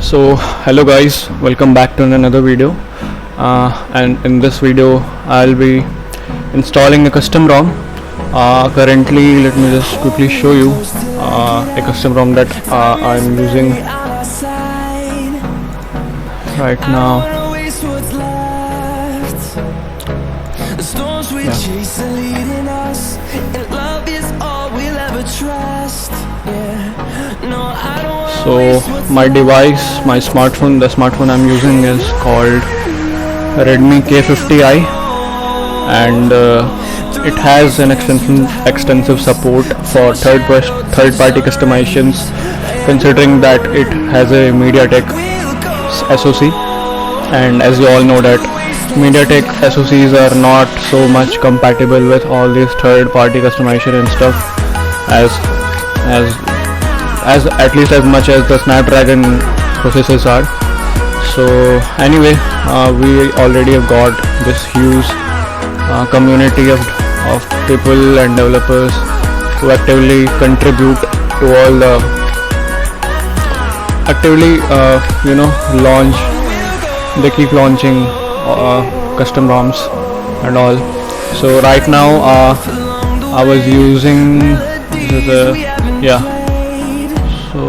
So hello guys, welcome back to another video. And in this video I'll be installing a custom ROM. Currently let me just quickly show you a custom ROM that I'm using right now. So my device, my smartphone, the smartphone I'm using is called Redmi K50i, and it has an extensive support for third-party customizations, considering that it has a MediaTek SoC, and as you all know that MediaTek SoCs are not so much compatible with all these third-party customization and stuff as at least as much as the Snapdragon processors are. So anyway, we already have got this huge community of people and developers who actively contribute to all the launch. They keep launching custom ROMs and all. So right now I was using so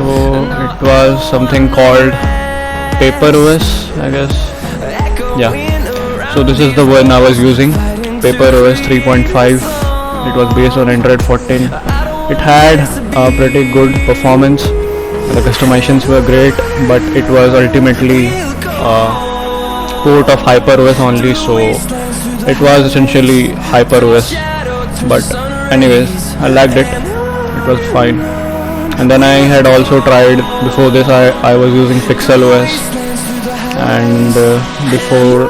it was something called PaperOS, I guess. So this is the one I was using, PaperOS 3.5. It was based on Android 14. It had a pretty good performance. The customizations were great, but it was ultimately a port of HyperOS only, so it was essentially HyperOS. But anyways, I liked it. It was fine. And then I had also tried, before this I was using PixelOS, and before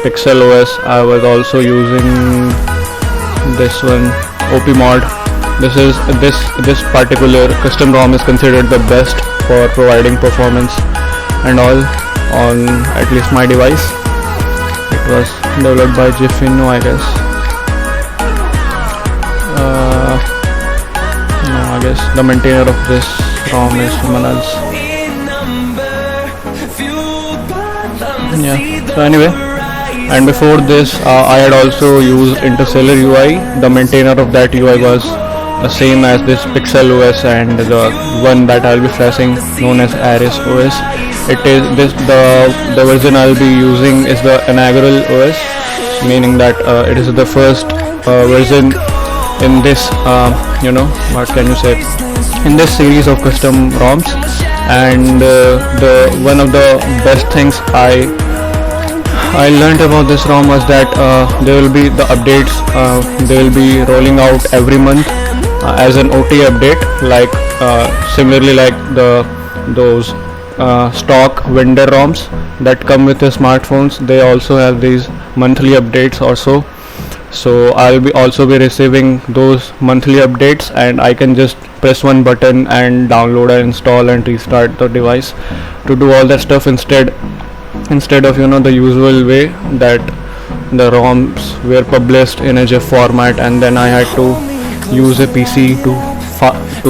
PixelOS I was also using this one, OPMod. This particular custom ROM is considered the best for providing performance and all on at least my device. It was developed by Gfinno, I guess. I guess the maintainer of this ROM is someone else. So anyway, and before this I had also used Interstellar UI. The maintainer of that UI was the same as this PixelOS, and the one that I'll be flashing known as Ares OS. It is the version I'll be using is the inaugural OS, meaning that it is the first version in this what can you say, in this series of custom ROMs. And the one of the best things I learned about this ROM was that there will be the updates, they will be rolling out every month as an OT update, like similarly like those stock vendor ROMs that come with the smartphones. They also have these monthly updates also. So I'll be also be receiving those monthly updates, and I can just press one button and download and install and restart the device to do all that stuff instead of the usual way that the ROMs were published in a GIF format, and then I had to use a PC to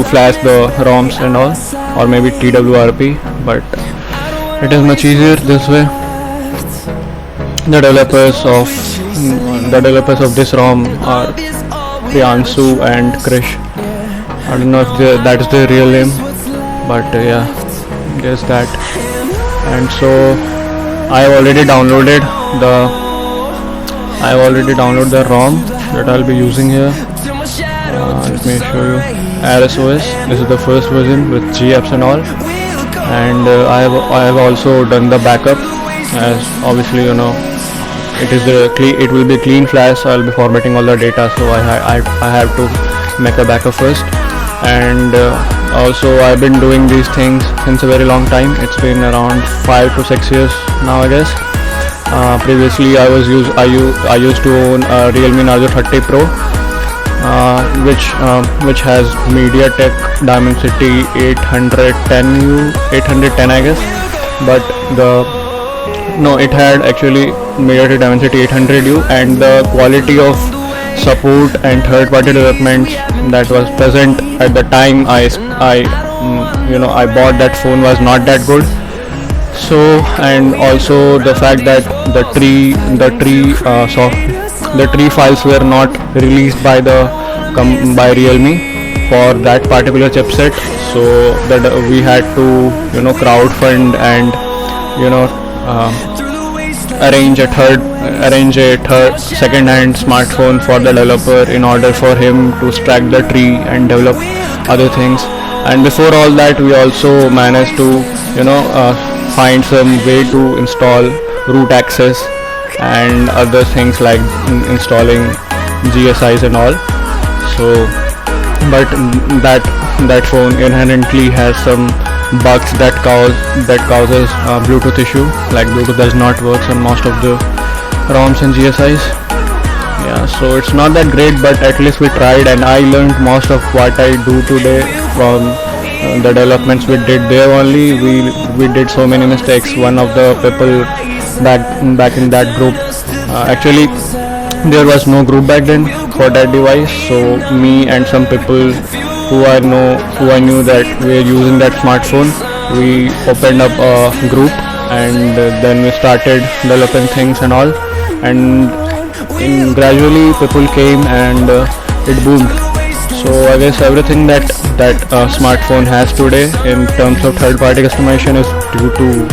flash the ROMs and all, or maybe TWRP. But it is much easier this way. The developers of this ROM are Priyanshu and Krish. I don't know if that is their real name, but yeah, guess that. And so I have already downloaded the ROM that I'll be using here. Let me show you. Ares OS. This is the first version with GApps and all. And I have also done the backup, as obviously it will be clean flash. I'll be formatting all the data, so I have to make a backup first. And also I've been doing these things since a very long time. It's been around 5 to 6 years now, I guess. Previously I used to own a Realme Narzo 30 Pro, which has MediaTek Dimensity 810 I guess, but it had actually MediaTek Dimensity 800U, and the quality of support and third-party development that was present at the time I bought that phone was not that good. So, and also the fact that the tree files were not released by by Realme for that particular chipset. So that we had to crowdfund and you know uh, arrange a third second-hand smartphone for the developer in order for him to stack the tree and develop other things. And before all that, we also managed to find some way to install root access and other things like installing GSIs and all. So, but that phone inherently has some bugs that causes Bluetooth issue. Like Bluetooth does not work on most of the ROMs and GSIs. Yeah, so it's not that great, but at least we tried, and I learned most of what I do today from the developments we did there only. We did so many mistakes. One of the people back in that group, actually there was no group back then for that device. So me and some people who I knew that were using that smartphone, we opened up a group, and then we started developing things and all, and gradually people came, and it boomed. So I guess everything that smartphone has today in terms of third-party customization is due to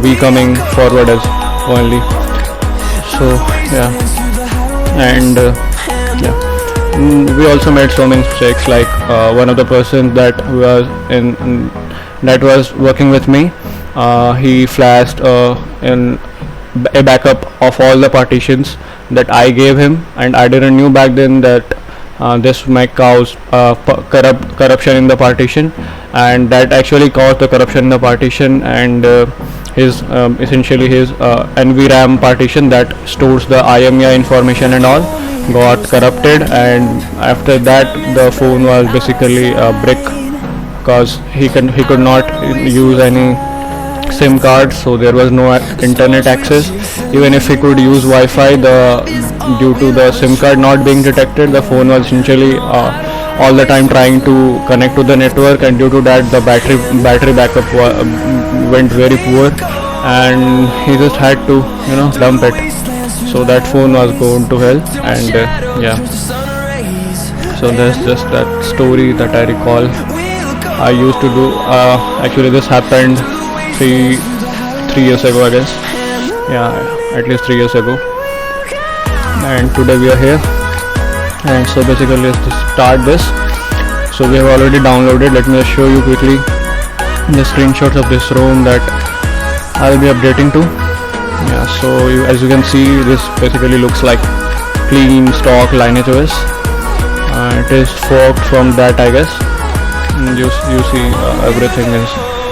we coming forward as only. So yeah, and yeah, we also made so many mistakes. Like one of the persons that was working with me, he flashed in a backup of all the partitions that I gave him, and I didn't knew back then that this might cause corruption in the partition, and that actually caused the corruption in the partition, and his essentially his NVRAM partition that stores the IMEI information and all got corrupted, and after that the phone was basically a brick because he could not use any SIM card, so there was no internet access. Even if he could use Wi-Fi, due to the SIM card not being detected, the phone was essentially all the time trying to connect to the network, and due to that the battery backup went very poor, and he just had to dump it. So that phone was going to hell, and yeah. So there's just that story that I recall. I used to do. Actually, this happened three years ago, I guess. Yeah, at least 3 years ago. And today we are here. And so basically, let's just start this. So we have already downloaded. Let me just show you quickly the screenshots of this ROM that I'll be updating to. Yeah, so as you can see, this basically looks like clean stock Lineage OS. It is forked from that, I guess. You see everything is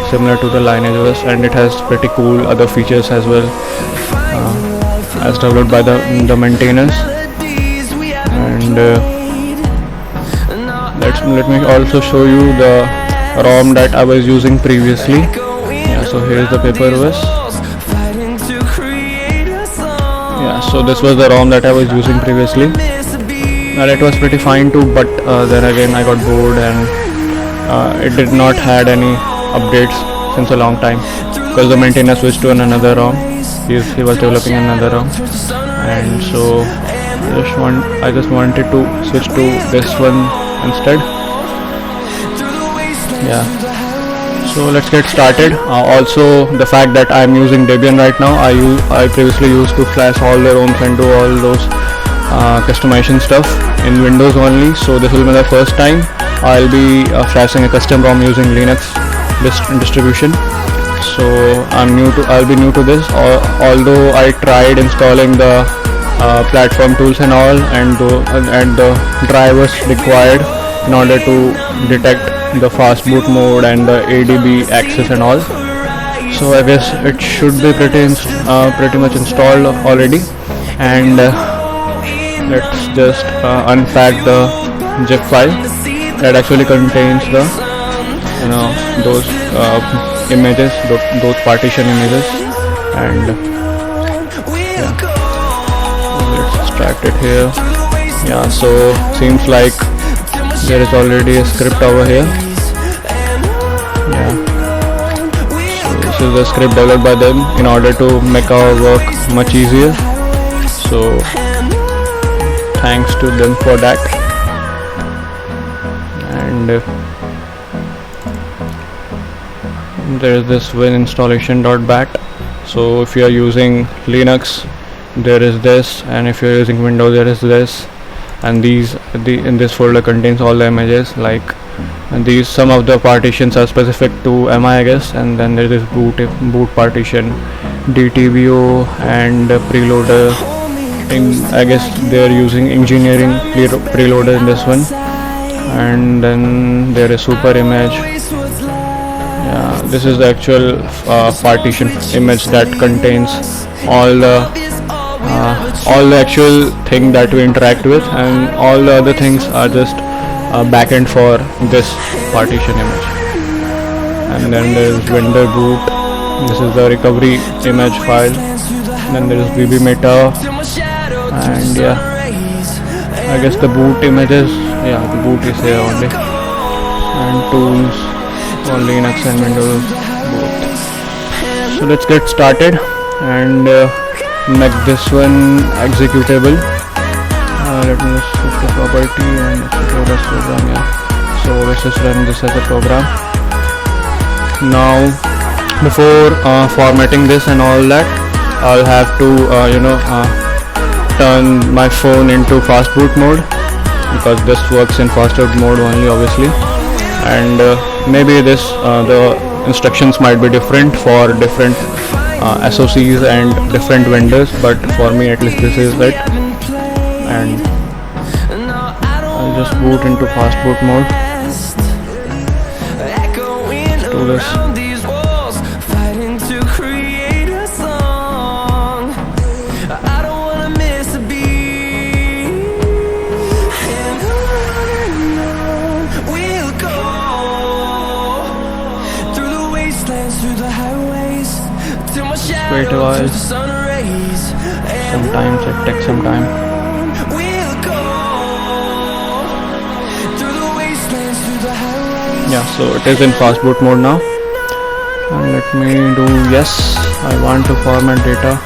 similar to the Lineage OS, and it has pretty cool other features as well, as developed by the maintainers. And let me also show you the ROM that I was using previously. Yeah, so here's the paper OS. Yeah, so this was the ROM that I was using previously, and it was pretty fine too, but then again I got bored, and it did not had any updates since a long time, because the maintainer switched to another ROM. He was developing another ROM, and so I just wanted to switch to this one instead. Yeah, so let's get started. Also, the fact that I'm using Debian right now, I previously used to flash all the ROMs and do all those customization stuff in Windows only. So this will be the first time I'll be flashing a custom ROM using Linux distribution. So I'll be new to this. Although I tried installing the platform tools and all, and the drivers required in order to detect the fast boot mode and the ADB access and all. So I guess it should be pretty much installed already. And let's just unpack the zip file that actually contains the those images, those partition images, and yeah, let's extract it here. Yeah, so seems like there is already a script over here. Yeah, so This is the script developed by them in order to make our work much easier. So thanks to them for that. And there is this wininstallation.bat. So if you are using Linux, there is this, and if you are using Windows, there is this. And in this folder contains all the images. Like, and these, some of the partitions are specific to MI, I guess. And then there is boot partition, DTBO, and preloader. I guess they are using engineering preloader in this one. And then there is super image. Yeah, this is the actual partition image that contains all the actual thing that we interact with, and all the other things are just backend for this partition image. And then there is vendor boot. This is the recovery image file. Then there is bbmeta, and yeah, I guess the boot images. Yeah, the boot is here only. And tools for Linux and Windows both. So let's get started and make this one executable. Let me just switch to property and execute this program. Yeah, so let's just run this as a program. Now before formatting this and all that, I'll have to turn my phone into fast boot mode, because this works in fast boot mode only, obviously. And maybe this the instructions might be different for different SOCs and different vendors, but for me at least this is it. And I'll just boot into fast boot mode. Let's do this. Wait a while. Sometimes it takes some time. Yeah, so it is in fast boot mode now. And let me do yes. I want to format data.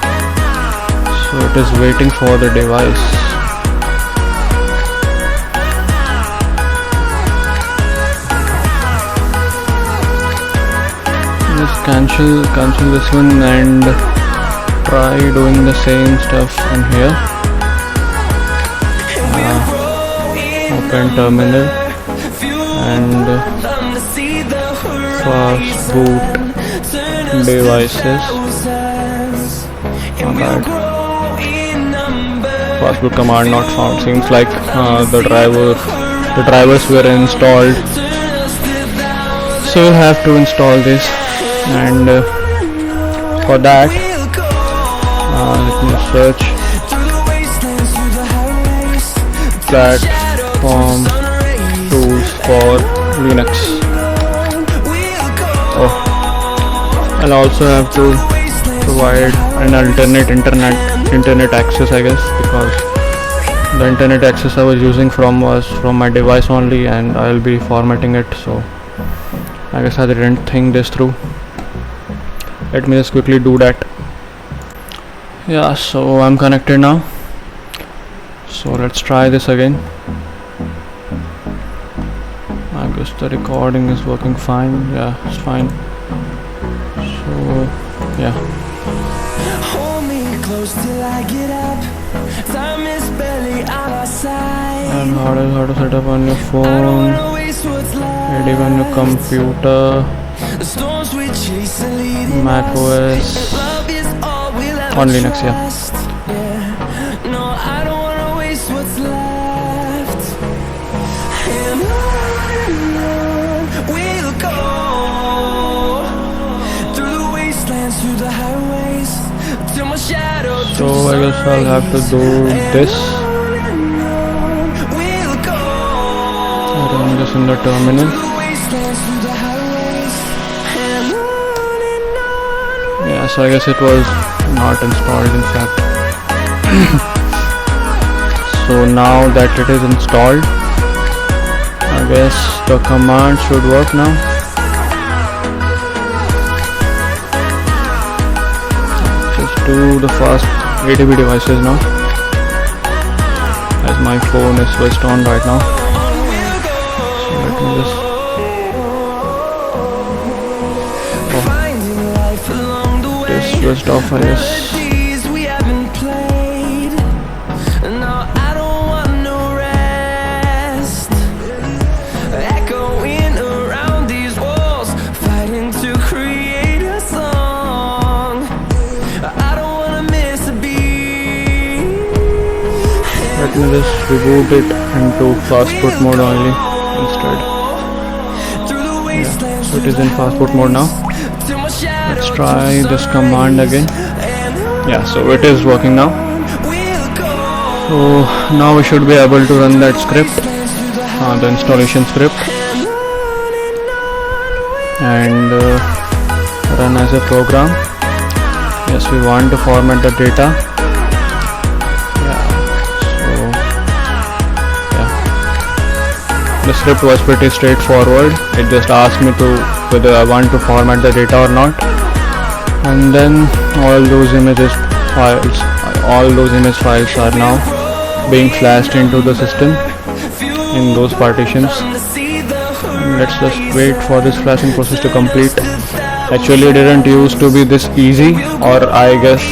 So it is waiting for the device. Just cancel this one and try doing the same stuff in here. Open terminal and fast boot devices. Alright. Fast boot command not found. Seems like the drivers were installed. So we'll have to install this. And for that, let me search platform tools for Linux. Oh, I'll also have to provide an alternate internet access, I guess, because the internet access I was using was from my device only, and I'll be formatting it. So I guess I didn't think this through. Let me just quickly do that. Yeah, so I'm connected now. So let's try this again. I guess the recording is working fine. Yeah, it's fine. So yeah. Hold me close till I get up. Time is barely on our side. And how to set up on your phone, ready on your computer, Mac OS, on Linux, yeah. No, I don't wanna waste what's left. And on we'll go, through the wastelands, through the highways, till my shadow. So I guess I'll have to do this. Run this in the terminal. Yeah, so I guess it was not installed, in fact. So now that it is installed, I guess the command should work now. to the fast ATB devices now, as my phone is switched on right now. So let me just it is switched off, I guess. Let me just reboot it into fastboot mode only instead. Yeah, so it is in fastboot mode now. Let's try this command again. Yeah, so it is working now. So now we should be able to run that script, the installation script, and run as a program. Yes, we want to format the data. The script was pretty straightforward. It just asked me to whether I want to format the data or not, and then all those image files are now being flashed into the system in those partitions. And let's just wait for this flashing process to complete. Actually, it didn't used to be this easy, or I guess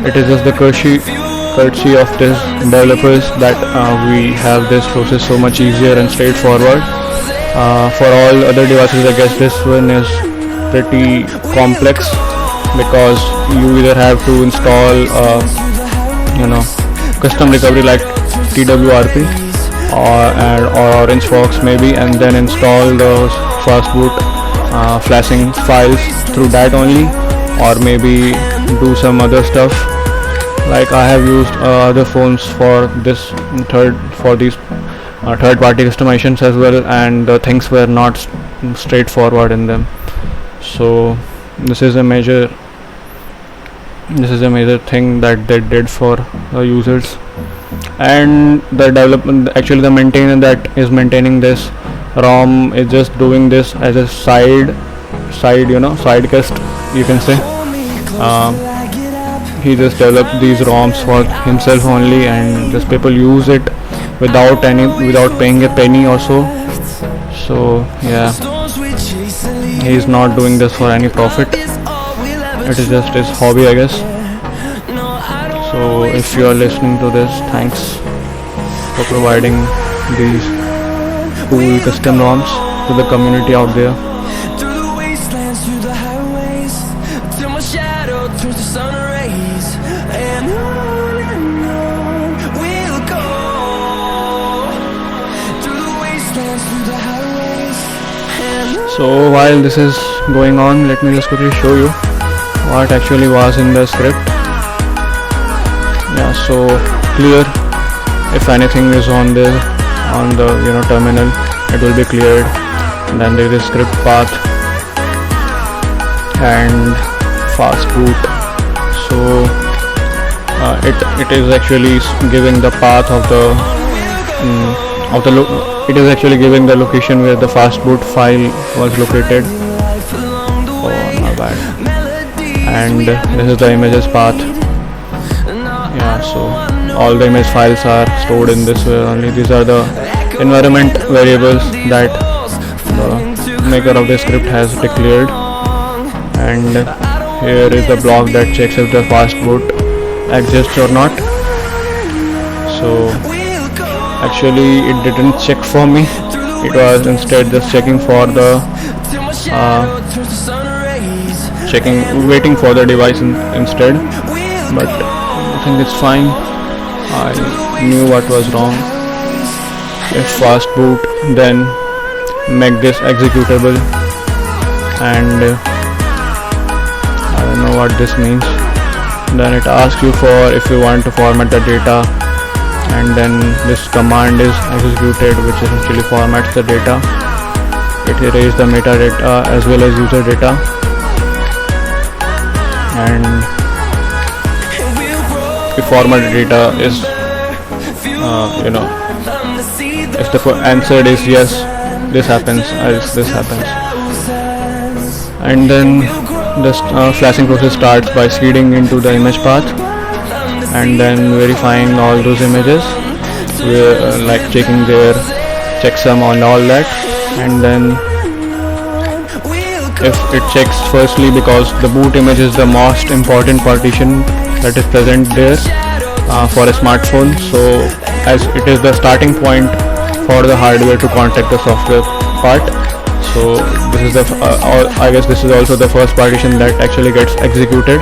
it is just the courtesy of these developers that we have this process so much easier and straightforward. For all other devices, I guess this one is pretty complex, because you either have to install custom recovery like TWRP or Orange Fox maybe, and then install those fastboot flashing files through that only, or maybe do some other stuff. Like I have used other phones for these third-party customizations as well, and the things were not straightforward in them. So this is a major thing that they did for users. And the the maintainer that is maintaining this ROM is just doing this as a side quest, you can say. He just developed these ROMs for himself only, and just people use it without paying a penny or so. So yeah, he's not doing this for any profit. It is just his hobby, I guess. So if you are listening to this, thanks for providing these cool custom ROMs to the community out there. So while this is going on, let me just quickly show you what actually was in the script. Yeah, so clear. If anything is on the terminal, it will be cleared. And then there is script path and fastboot. So it is actually giving the path of the it is actually giving the location where the fastboot file was located. Oh, my bad. And this is the images path. Yeah, so all the image files are stored in this way only. These are the environment variables that the maker of the script has declared. And here is the block that checks if the fastboot exists or not. So actually it didn't check for me, it was instead just checking for the waiting for the device instead, but I think it's fine. I knew what was wrong. If fastboot, then make this executable, and I don't know what this means. Then it asks you for if you want to format the data, and then this command is executed, which essentially formats the data. It erases the metadata as well as user data, and if formatted data is if the answer is yes, this happens, else this happens. And then The flashing process starts by seeding into the image path and then verifying all those images, like checking their checksum on all that, and then if it checks firstly, because the boot image is the most important partition that is present there for a smartphone, so as it is the starting point for the hardware to contact the software part. So this is the I guess this is also the first partition that actually gets executed.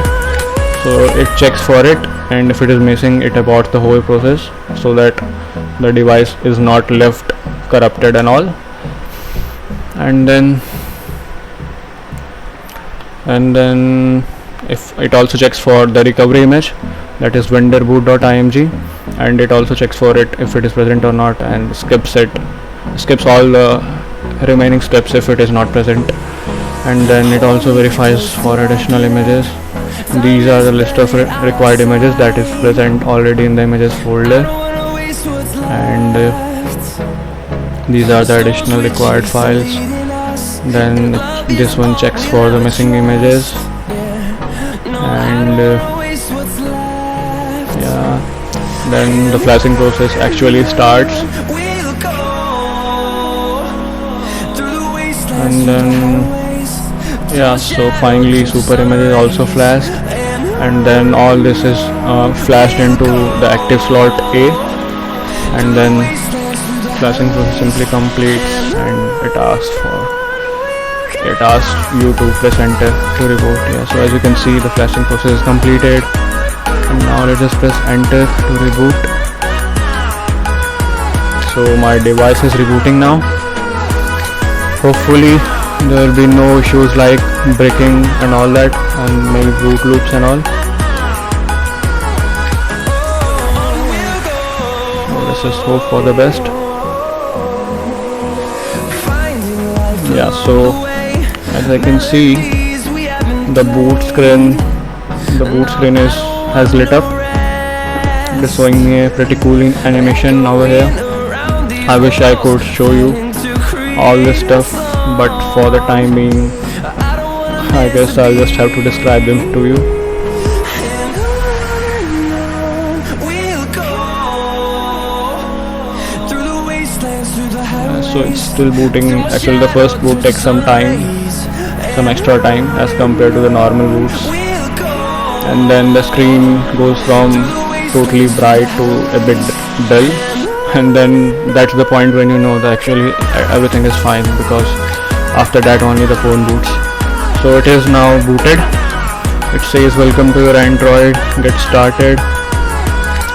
So it checks for it, and if it is missing, it aborts the whole process so that the device is not left corrupted and all. And then if it also checks for the recovery image, that is vendor boot.img, and it also checks for it if it is present or not, and skips all the remaining steps if it is not present. And then it also verifies for additional images. These are the list of required images that is present already in the images folder, and these are the additional required files. Then this one checks for the missing images, and then the flashing process actually starts. And then so finally super image is also flashed, and then all this is flashed into the active slot A, and then flashing process simply completes, and it asks you to press enter to reboot. So as you can see, the flashing process is completed, and now let us press enter to reboot. So my device is rebooting now. Hopefully there will be no issues like breaking and all that, and maybe boot loops and all. Let's just hope for the best. So as I can see, the boot screen has lit up. It is showing me a pretty cool animation over here. I wish I could show you all this stuff, but for the time being, I guess I'll just have to describe them to you. So it's still booting. Actually, the first boot takes some extra time as compared to the normal boots, and then the screen goes from totally bright to a bit dull, and then that's the point when you know that actually everything is fine, because after that only the phone boots. So it is now booted. It says welcome to your Android, get started.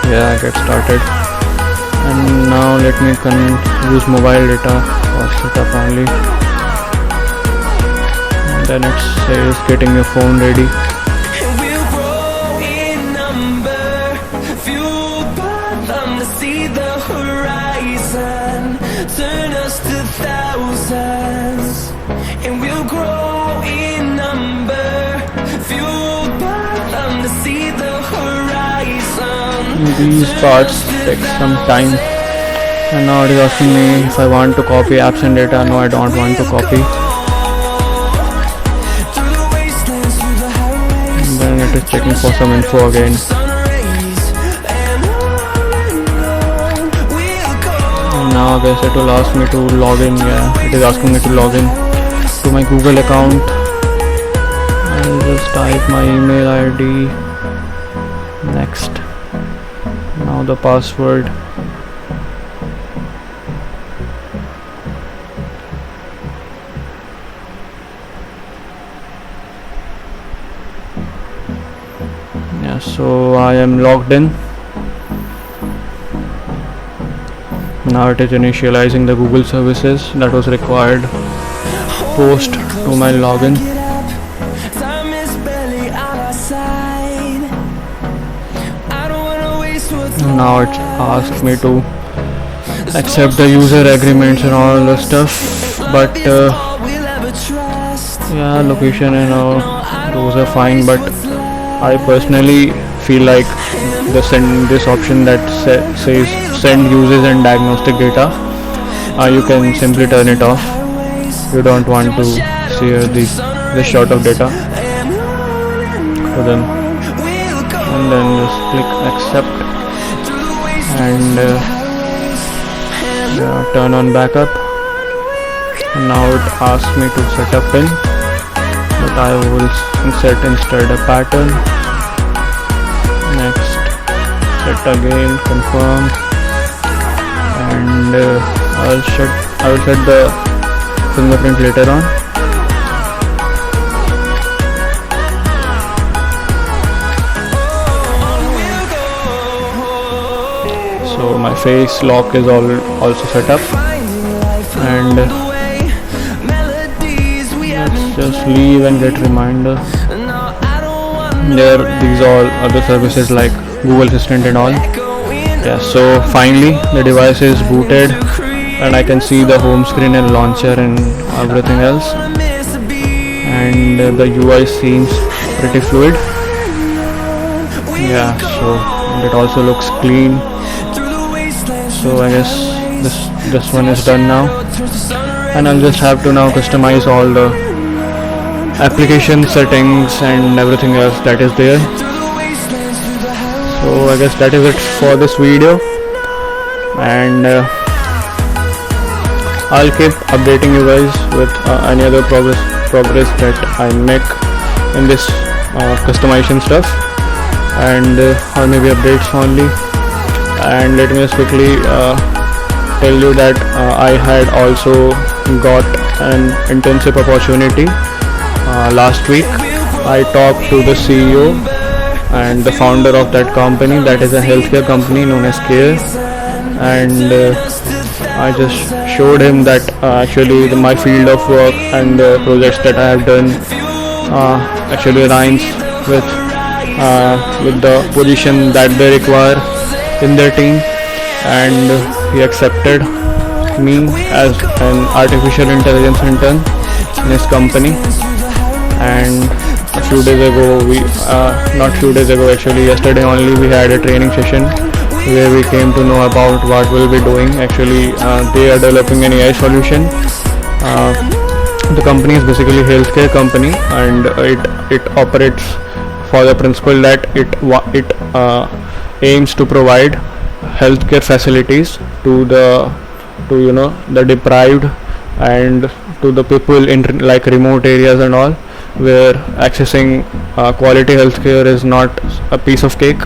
Get started. And now let me use mobile data for setup only. And then it says getting your phone ready. Turn us to thousands, and we'll grow in number, fueled by them to see the horizon. These parts take some time, and now it is asking me if I want to copy apps and data. No, I don't want to copy. And then it is checking for some info again. Now I guess it will ask me to log in. It is asking me to log in to my Google account. I'll just type my email ID. Next. Now the password. So I am logged in. Now it is initializing the Google services that was required post to my login. Now it asks me to accept the user agreements and all the stuff, but location and all those are fine, but I personally feel like this option that says send uses and diagnostic data, you can simply turn it off. You don't want to share this sort of data. to them, and then just click accept and turn on backup. And now it asks me to set a pin, but I will set instead a pattern. Next, set again, confirm, and I will set the fingerprint later on. So my face lock is also set up, and let's just leave and get reminder. There, these all other services like Google Assistant and all. Yeah, so finally the device is booted, and I can see the home screen and launcher and everything else, and the UI seems pretty fluid. Yeah, so it also looks clean. So I guess this one is done now, and I'll just have to now customize all the application settings and everything else that is there. So I guess that is it for this video, and I'll keep updating you guys with any other progress that I make in this customization stuff, and or maybe updates only. And let me just quickly tell you that I had also got an internship opportunity last week. I talked to the CEO and the founder of that company, that is a healthcare company known as Care, and I just showed him that actually my field of work and the projects that I have done actually aligns with the position that they require in their team, and he accepted me as an artificial intelligence intern in his company. And a few days ago, yesterday only, we had a training session where we came to know about what we'll be doing. Actually, they are developing an AI solution. The company is basically a healthcare company, and it operates for the principle that it aims to provide healthcare facilities to the deprived and to the people in like remote areas and all, where accessing quality healthcare is not a piece of cake.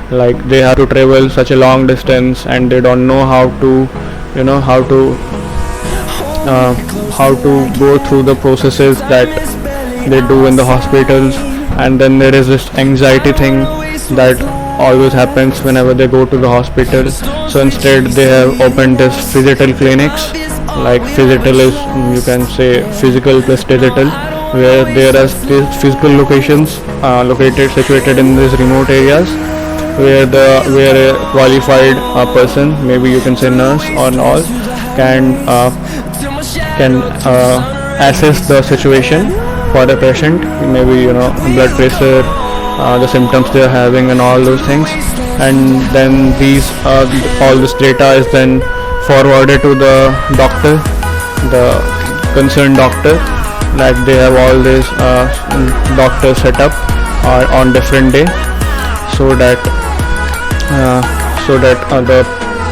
Like they have to travel such a long distance, and they don't know how to go through the processes that they do in the hospitals. And then there is this anxiety thing that always happens whenever they go to the hospital. So instead they have opened this physical clinics, like physical is, you can say, physical plus digital, where there are these physical locations situated in these remote areas, where a qualified person, maybe you can say nurse or all, can assess the situation for the patient, maybe blood pressure, the symptoms they are having and all those things. And then all this data is then forwarded to the doctor, the concerned doctor. Like they have all this doctors set up on different day, so that the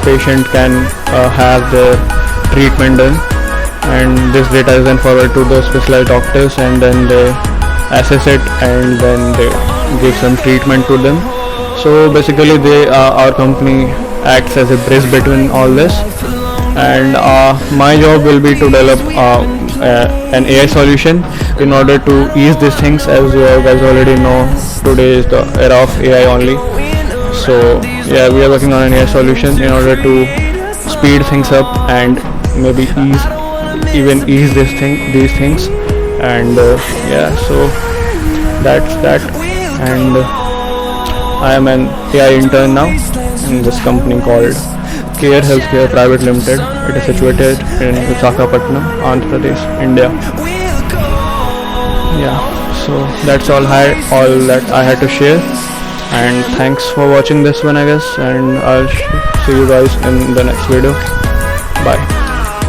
patient can have the treatment done. And this data is then forwarded to the specialized doctors, and then they assess it, and then they give some treatment to them. So basically our company acts as a bridge between all this, and my job will be to develop an AI solution in order to ease these things. As you guys already know, today is the era of AI only. So yeah, we are working on an AI solution in order to speed things up and maybe ease these things. And yeah, so that's that. And I am an AI intern now in this company called Care Healthcare Private Limited. It is situated in Visakhapatnam, Andhra Pradesh, India. Yeah, so that's all that I had to share. And thanks for watching this one, I guess, and I'll see you guys in the next video. Bye.